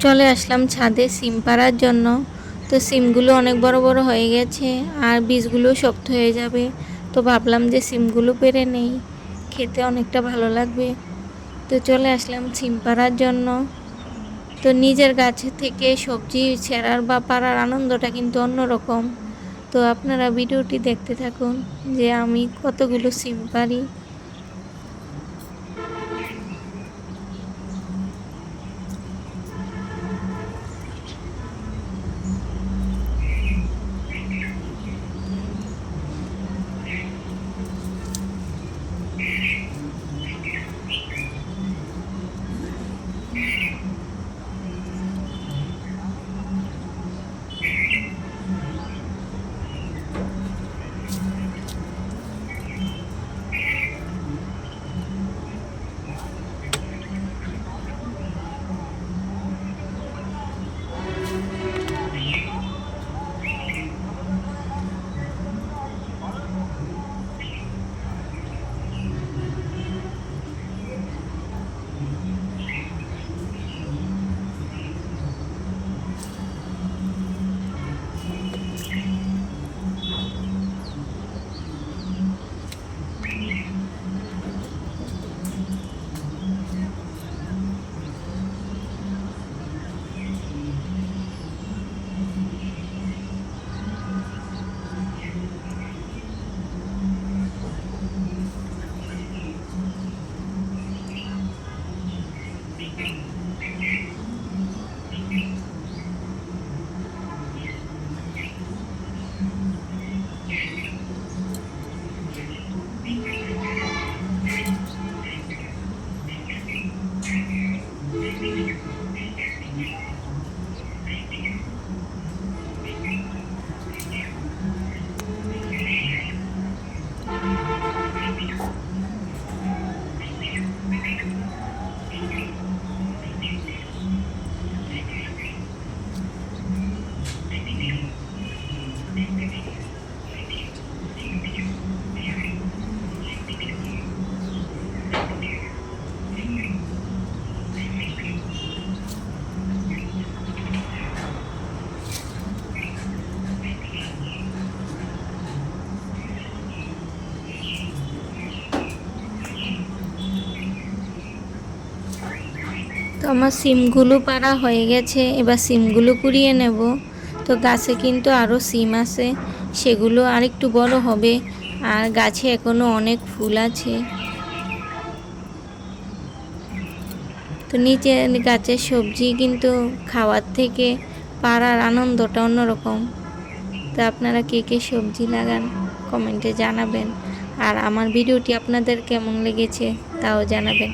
চলে আসলাম ছাদে সিম পাড়ার জন্য। তো সিমগুলো অনেক বড় বড় হয়ে গেছে আর বীজগুলো শক্ত হয়ে যাবে। তো ভাবলাম যে সিমগুলো পেড়ে নেই, খেতে অনেকটা ভালো লাগবে। তো চলে আসলাম সিম পাড়ার জন্য। তো নিজের গাছ থেকে সবজি ছেঁড়ার বা পাড়ার আনন্দটা কিন্তু অন্যরকম। তো আপনারা ভিডিওটি দেখতে থাকুন যে আমি কতগুলো সিম পাড়ি। তো আমার সিমগুলো পাড়া হয়ে গেছে, এবার সিমগুলো কুড়িয়ে নেব। তো গাছে কিন্তু আরও সিম আছে, সেগুলো আরেকটু বড় হবে। আর গাছে এখনও অনেক ফুল আছে। তো নিচে গাছের সবজি কিন্তু খাওয়ার থেকে পাড়ার আনন্দটা অন্যরকম। তো আপনারা কে কে সবজি লাগান কমেন্টে জানাবেন। আর আমার ভিডিওটি আপনাদের কেমন লেগেছে তাও জানাবেন।